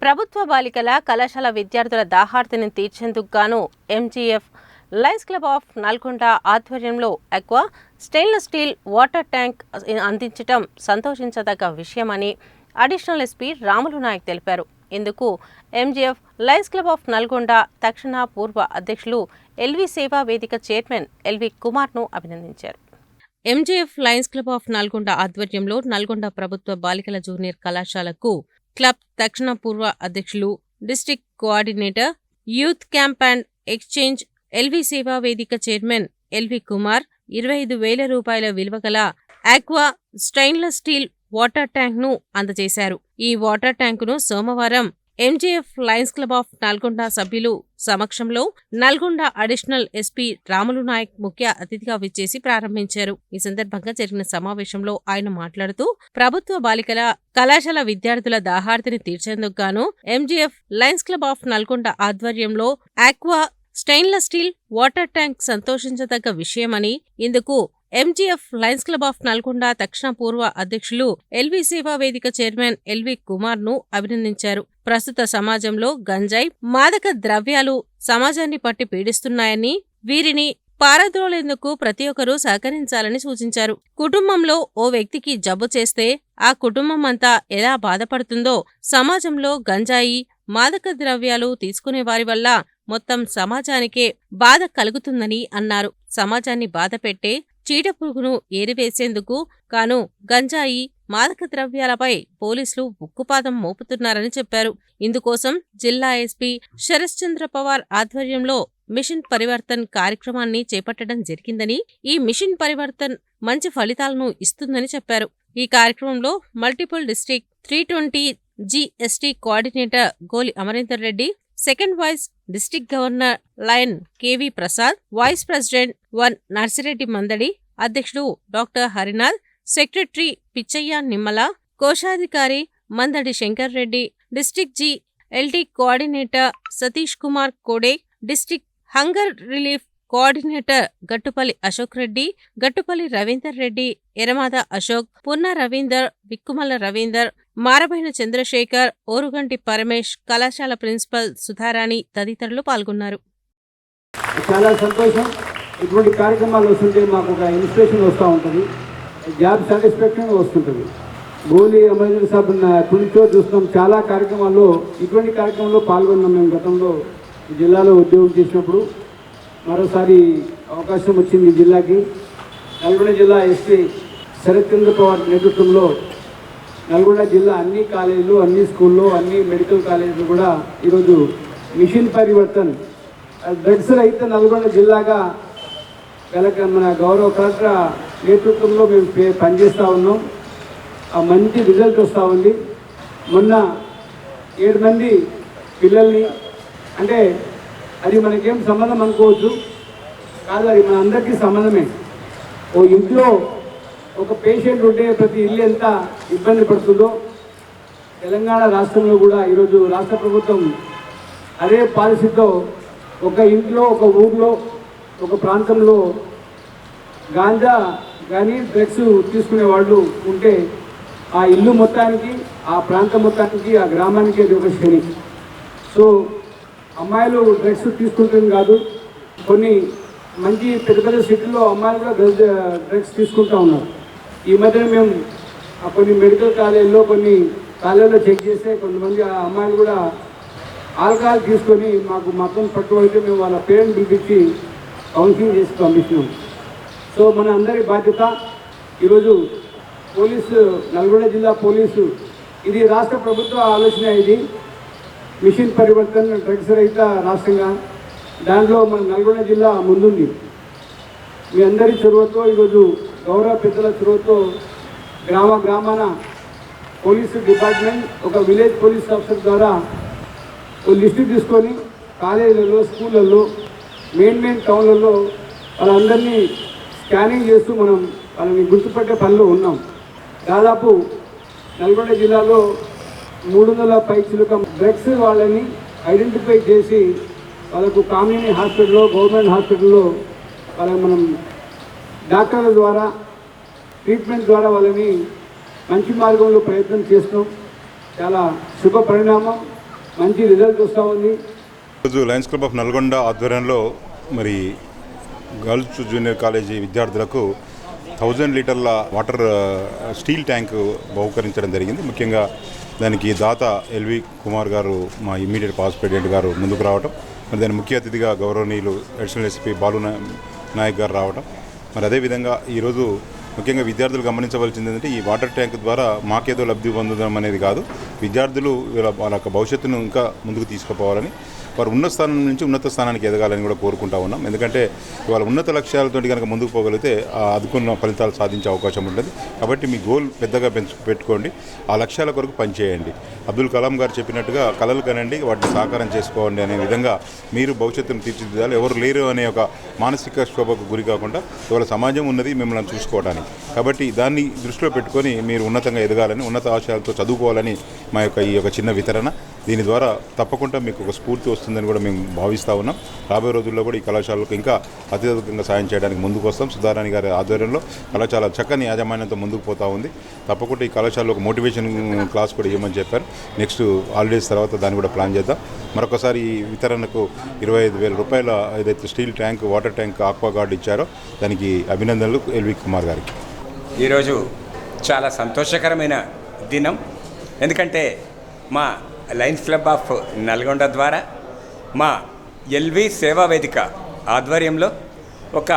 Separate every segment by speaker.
Speaker 1: ప్రభుత్వ బాలికల కళాశాల విద్యార్థుల దాహార్తిని తీర్చేందుకు గాను MGF Lions Club of Nalgonda ఆధ్వర్యంలో aqua stainless steel water tank అందించడం సంతోషించదగ్గ విషయమని అడిషనల్ ఎస్పీ రాములు నాయక్ తెలిపారు. ఇందుకు MGF Lions Club of Nalgonda తక్షణ పూర్వ అధ్యక్షులు LV Seva Vedika chairman LV కుమార్ను అభినందించారు. MGF Lions Club of Nalgonda ఆధ్వర్యంలో నల్గొండ ప్రభుత్వ బాలికల జూనియర్ కళాశాలకు క్లబ్ తక్షణ పూర్వ అధ్యక్షులు, district coordinator, youth camp and exchange L V Seva Vedika chairman L V Kumar 25,000 రూపాయల విలువ గల aqua stainless steel water tank ను అందజేశారు. ఈ వాటర్ ట్యాంకును సోమవారం MGF Lions Club of Nalgonda సభ్యులు సమక్షంలో నల్గొండ అడిషనల్ ఎస్పీ రాములు నాయక్ ముఖ్య అతిథిగా విచ్చేసి ప్రారంభించారు. ఈ సందర్భంగా జరిగిన సమావేశంలో ఆయన మాట్లాడుతూ ప్రభుత్వ బాలికల కళాశాల విద్యార్థుల దాహార్తిని తీర్చేందుకు గాను MGF Lions Club of Nalgonda ఆధ్వర్యంలో aqua stainless steel water tank సంతోషించదగ్గ విషయమని, ఇందుకు MGF Lions Club of Nalgonda తక్షణ పూర్వ అధ్యక్షులు LV Seva Vedika chairman L V Kumar ను అభినందించారు. ప్రస్తుత సమాజంలో గంజాయి, మాదక ద్రవ్యాలు సమాజాన్ని పట్టి పీడిస్తున్నాయని, వీరిని పారద్రోలేందుకు ప్రతి ఒక్కరూ సహకరించాలని సూచించారు. కుటుంబంలో ఓ వ్యక్తికి జబ్బు చేస్తే ఆ కుటుంబం అంతా ఎలా బాధపడుతుందో సమాజంలో గంజాయి, మాదక ద్రవ్యాలు తీసుకునే వారి వల్ల మొత్తం సమాజానికే బాధ కలుగుతుందని అన్నారు. సమాజాన్ని బాధపెట్టే చీడపురుగును ఏరివేసేందుకు కాను గంజాయి, మాదక ద్రవ్యాలపై పోలీసులు ఉక్కుపాదం మోపుతున్నారని చెప్పారు. ఇందుకోసం జిల్లా ఎస్పీ శరశ్చంద్ర పవార్ ఆధ్వర్యంలో మిషన్ పరివర్తన్ కార్యక్రమాన్ని చేపట్టడం జరిగిందని, ఈ మిషన్ పరివర్తన్ మంచి ఫలితాలను ఇస్తుందని చెప్పారు. ఈ కార్యక్రమంలో multiple district 320 GST coordinator Goli Amarender Reddy, second vice district governor lion KV Prasad, vice president 1 Narsireddy Mandadi, అధ్యక్షుడు డాక్టర్ హరినాథ్, సెక్రటరీ పిచ్చయ్య నిమ్మల, కోశాధికారి Mandadi Shankar Reddy, district GLD coordinator Satish Kumar Kode, district hunger relief coordinator Gattupalli Ashok Reddy, Gattupalli Ravinder Reddy, Eramada Ashok, Punna Ravinder, Vikkumalla Ravinder, Marabaina Chandrashekar, Orugunti Paramesh, కళాశాల ప్రిన్సిపల్ సుధారాణి తదితరులు పాల్గొన్నారు.
Speaker 2: చాలా సంతోషం. ఇటువంటి కార్యక్రమాలు వస్తుంటే మాకు ఒక ఇన్స్పిరేషన్ వస్తూ ఉంటుంది, జాబ్ సాటిస్ఫాక్షన్ వస్తుంటుంది. గోలి అమరేంద్ర సాబ్ పుణ్యతో చూస్తున్నాం. చాలా కార్యక్రమాల్లో ఇటువంటి కార్యక్రమంలో పాల్గొన్నాం. మేము గతంలో జిల్లాలో ఉద్యోగం చేసినప్పుడు మరోసారి అవకాశం వచ్చింది జిల్లాకి. నల్గొండ జిల్లా ఎస్పీ శరత్చంద్ర పవార్ నేతృత్వంలో నల్గొండ జిల్లా అన్ని కాలేజీలు, అన్ని స్కూల్లో, అన్ని మెడికల్ కాలేజీలు కూడా ఈరోజు మిషన్ పరివర్తన్ డ్రగ్స్ రహిత నల్గొండ జిల్లాగా మన గౌరవ కలెక్టర్ నేతృత్వంలో మేము పనిచేస్తూ ఉన్నాం. ఆ మంచి రిజల్ట్ వస్తూ ఉంది. మొన్న 7 మంది పిల్లల్ని, అంటే అది మనకేం సంబంధం అనుకోవచ్చు కాదు, అది మన అందరికీ సంబంధమే. ఓ ఇంట్లో ఒక పేషెంట్ ఉంటే ప్రతి ఇల్లు ఎంత ఇబ్బంది పడుతుందో తెలంగాణ రాష్ట్రంలో కూడా ఈరోజు రాష్ట్ర ప్రభుత్వం అదే పాలసీతో ఒక ఇంట్లో, ఒక ఊర్లో, ఒక ప్రాంతంలో గాంజా కానీ డ్రగ్స్ తీసుకునే వాళ్ళు ఉంటే ఆ ఇల్లు మొత్తానికి, ఆ ప్రాంతం మొత్తానికి, ఆ గ్రామానికి అది ఒక శని. సో అమ్మాయిలు డ్రగ్స్ తీసుకుంటుంది కాదు, కొన్ని మంచి పెద్ద పెద్ద సిటీల్లో అమ్మాయిలు కూడా డ్రగ్స్ తీసుకుంటూ ఉన్నారు. ఈ మధ్యన మేము కొన్ని మెడికల్ కాలేజీలో, కొన్ని కాలేజీలో చెక్ చేస్తే కొంతమంది ఆ అమ్మాయిలు కూడా ఆల్కహాల్ తీసుకొని మాకు మొత్తం పట్టుబడితే మేము వాళ్ళ పేరెంట్ పిలిపించి కౌన్సిలింగ్ చేసి పంపిస్తున్నాం. సో మన అందరి బాధ్యత. ఈరోజు పోలీసు, నల్గొండ జిల్లా పోలీసు, ఇది రాష్ట్ర ప్రభుత్వ ఆలోచన. ఇది మిషన్ పరివర్తన్ డ్రగ్స్ రహిత రాష్ట్రంగా, దాంట్లో మన నల్గొండ జిల్లా ముందుంది. మీ అందరి చొరవతో, ఈరోజు గౌరవ పెద్దల చొరవతో గ్రామాన పోలీసు డిపార్ట్మెంట్ ఒక విలేజ్ పోలీస్ ఆఫీసర్ ద్వారా ఒక లిస్టు తీసుకొని కాలేజీలలో, స్కూళ్ళల్లో, మెయిన్ టౌన్లలో వాళ్ళందరినీ స్కానింగ్ చేస్తూ మనం వాళ్ళని గుర్తుపట్టే పనిలో ఉన్నాం. దాదాపు నల్గొండ జిల్లాలో 300 పైచిలుక డ్రగ్స్ వాళ్ళని ఐడెంటిఫై చేసి వాళ్ళకు కామినీ హాస్పిటల్లో, గవర్నమెంట్ హాస్పిటల్లో వాళ్ళని మనం డాక్టర్ల ద్వారా, ట్రీట్మెంట్ ద్వారా వాళ్ళని మంచి మార్గంలో ప్రయత్నం చేస్తున్నాం. చాలా శుభ పరిణామం. మంచి రిజల్ట్ వస్తూ ఉంది.
Speaker 3: ఈరోజు లయన్స్ క్లబ్ ఆఫ్ నల్గొండ ఆధ్వర్యంలో మరి గర్ల్స్ జూనియర్ కాలేజీ విద్యార్థులకు 1000 లీటర్ల వాటర్ స్టీల్ ట్యాంకు బహుకరించడం జరిగింది. ముఖ్యంగా దానికి దాత ఎల్వి కుమార్ గారు, మా ఇమ్మీడియట్ పాస్ ప్రెసిడెంట్ గారు ముందుకు రావడం, మరి దాని ముఖ్య అతిథిగా గౌరవనీయులు అడిషనల్ ఎస్పీ బాలు నాయక్ గారు రావడం, మరి అదేవిధంగా ఈరోజు ముఖ్యంగా విద్యార్థులు గమనించవలసింది ఏంటంటే ఈ వాటర్ ట్యాంక్ ద్వారా మాకేదో లబ్ధి పొందడం అనేది కాదు, విద్యార్థులు వాళ్ళ యొక్క భవిష్యత్తును ఇంకా ముందుకు తీసుకుపోవాలని, వారు ఉన్నత స్థానం నుంచి ఉన్నత స్థానానికి ఎదగాలని కూడా కోరుకుంటా ఉన్నాం. ఎందుకంటే ఇవాళ ఉన్నత లక్ష్యాలతో కనుక ముందుకు పోగలిగితే అనుకున్న ఫలితాలు సాధించే అవకాశం ఉంటుంది. కాబట్టి మీ గోల్ పెద్దగా పెట్టుకోండి, ఆ లక్ష్యాల కొరకు పనిచేయండి. అబ్దుల్ కలాం గారు చెప్పినట్టుగా కలలు కనండి, వాటిని సాకారం చేసుకోండి అనే విధంగా మీరు భవిష్యత్తును తీర్చిదిద్దాలి. ఎవరు లేరు అనే ఒక మానసిక క్షోభకు గురి కాకుండా ఇవాళ సమాజం ఉన్నది మిమ్మల్ని చూసుకోవడానికి. కాబట్టి దాన్ని దృష్టిలో పెట్టుకొని మీరు ఉన్నతంగా ఎదగాలని, ఉన్నత ఆశయాలతో చదువుకోవాలని మా యొక్క ఈ యొక్క చిన్న వితరణ. దీని ద్వారా తప్పకుండా మీకు ఒక స్ఫూర్తి వస్తుందని కూడా మేము భావిస్తూ ఉన్నాం. రాబోయే రోజుల్లో కూడా ఈ కళాశాలకు ఇంకా అత్యధికంగా సాయం చేయడానికి ముందుకు వస్తాం. సుధారాణి గారి ఆధ్వర్యంలో కళాశాల చక్కని యాజమాన్యంతో ముందుకు పోతూ ఉంది. తప్పకుండా ఈ కళాశాలలో ఒక మోటివేషన్ క్లాస్ కూడా ఇవ్వమని చెప్పారు. నెక్స్ట్ హాలిడేస్ తర్వాత దాన్ని కూడా ప్లాన్ చేద్దాం. మరొకసారి ఈ వితరణకు 25,000 రూపాయల ఏదైతే steel tank, water tank, aqua guard ఇచ్చారో దానికి అభినందనలు ఎల్వి కుమార్ గారికి.
Speaker 4: ఈరోజు చాలా సంతోషకరమైన దినం. ఎందుకంటే మా లయన్స్ క్లబ్ ఆఫ్ నల్గొండ ద్వారా మా ఎల్వి సేవా వేదిక ఆధ్వర్యంలో ఒక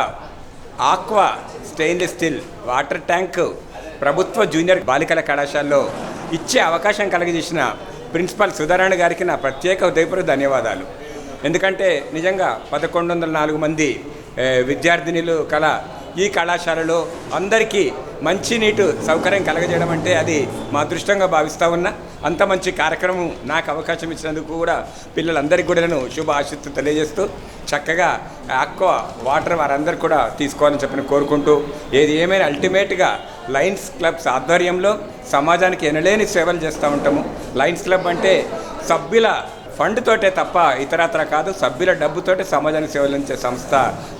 Speaker 4: aqua stainless steel water tank ప్రభుత్వ జూనియర్ బాలికల కళాశాలలో ఇచ్చే అవకాశం కలిగజేసిన ప్రిన్సిపాల్ సుధారాణి గారికి నా ప్రత్యేక హృదయపూర్వక ధన్యవాదాలు. ఎందుకంటే నిజంగా 1104 మంది విద్యార్థినులు కల ఈ కళాశాలలో అందరికీ మంచినీటి సౌకర్యం కలగజేయడం అంటే అది మా అదృష్టంగా భావిస్తూ ఉన్నా. అంత మంచి కార్యక్రమం నాకు అవకాశం ఇచ్చినందుకు కూడా పిల్లలందరికీ కూడా నేను శుభ ఆశీస్సులు తెలియజేస్తూ చక్కగా ఆక్వా వాటర్ వారందరూ కూడా తీసుకోవాలని చెప్పని కోరుకుంటూ, ఏది ఏమైనా అల్టిమేట్గా లయన్స్ క్లబ్స్ ఆధ్వర్యంలో సమాజానికి ఎనలేని సేవలు చేస్తూ ఉంటాము. లయన్స్ క్లబ్ అంటే సభ్యుల ఫండ్ తోటే తప్ప ఇతరత్ర కాదు, సభ్యుల డబ్బుతోటే సమాజానికి సేవలు అందించే సంస్థ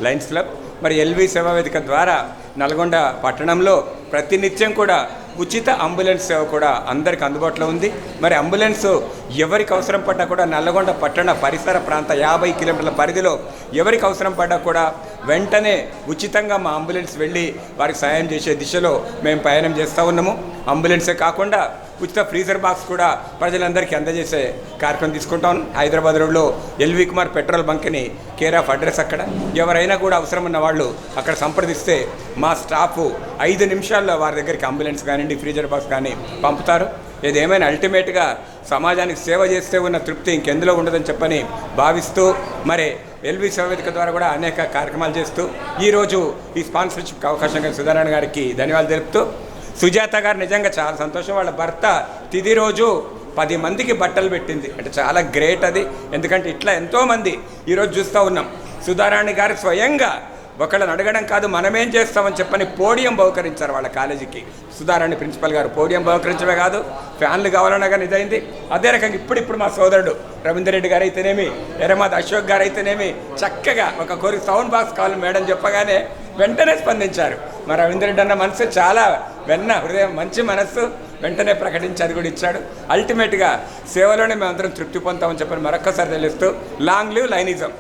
Speaker 4: లయన్స్ క్లబ్. మరి ఎల్వి సేవా వేదిక ద్వారా నల్గొండ పట్టణంలో ప్రతినిత్యం కూడా ఉచిత అంబులెన్స్ సేవ కూడా అందరికి అందుబాటులో ఉంది. మరి అంబులెన్స్ ఎవరికి అవసరం పడ్డా కూడా నల్గొండ పట్టణ పరిసర ప్రాంత 50 కిలోమీటర్ల పరిధిలో ఎవరికి అవసరం పడ్డా కూడా వెంటనే ఉచితంగా మా అంబులెన్స్ వెళ్ళి వారికి సాయం చేసే దిశలో మేము ప్రయాణం చేస్తూ ఉన్నాము. అంబులెన్సే కాకుండా ఉచిత ఫ్రీజర్ బాక్స్ కూడా ప్రజలందరికీ అందజేసే కార్యక్రమం తీసుకుంటాం. హైదరాబాద్ రోడ్లో ఎల్వి కుమార్ పెట్రోల్ బంక్ని కేర్ ఆఫ్ అడ్రస్ అక్కడ. ఎవరైనా కూడా అవసరం ఉన్న వాళ్ళు అక్కడ సంప్రదిస్తే మా స్టాఫ్ 5 నిమిషాల్లో వారి దగ్గరికి అంబులెన్స్ కానివ్వండి, ఫ్రీజర్ బాక్స్ కానీ పంపుతారు. ఏదేమైనా అల్టిమేట్గా సమాజానికి సేవ చేస్తే ఉన్న తృప్తి ఇంకెందులో ఉండదని చెప్పని భావిస్తూ, మరి ఎల్వి సేవా వేదిక ద్వారా కూడా అనేక కార్యక్రమాలు చేస్తూ ఈరోజు ఈ స్పాన్సర్షిప్ అవకాశం కలిగిన సుధారాణి గారికి ధన్యవాదాలు తెలుపుతూ, సుజాత గారు నిజంగా చాలా సంతోషం. వాళ్ళ భర్త తిది రోజు 10 మందికి బట్టలు పెట్టింది అంటే చాలా గ్రేట్ అది. ఎందుకంటే ఇట్లా ఎంతోమంది ఈరోజు చూస్తూ ఉన్నాం. సుధారాణి గారు స్వయంగా ఒకళ్ళని అడగడం కాదు, మనమేం చేస్తామని చెప్పని పోడియం బహుకరించారు వాళ్ళ కాలేజీకి. సుధారాణి ప్రిన్సిపల్ గారు పోడియం బహుకరించడమే కాదు, ఫ్యాన్లు కావాలన్నా కానీ ఇదైంది. అదే రకంగా ఇప్పుడు మా సోదరుడు రవీందర్ రెడ్డి గారు అయితేనేమి, ఎర్రమాద అశోక్ గారు అయితేనేమి చక్కగా ఒక కోరి సౌండ్ బాక్స్ కావాలి మేడం చెప్పగానే వెంటనే స్పందించారు. మా రవీందర్ రెడ్డి అన్న మనసు చాలా హృదయం, మంచి మనస్సు, వెంటనే ప్రకటించి అది కూడా ఇచ్చాడు. అల్టిమేట్గా సేవలోనే మేమందరం తృప్తి పొందుతామని చెప్పని మరొక్కసారి తెలుస్తూ, లాంగ్ లివ్ లైనిజం.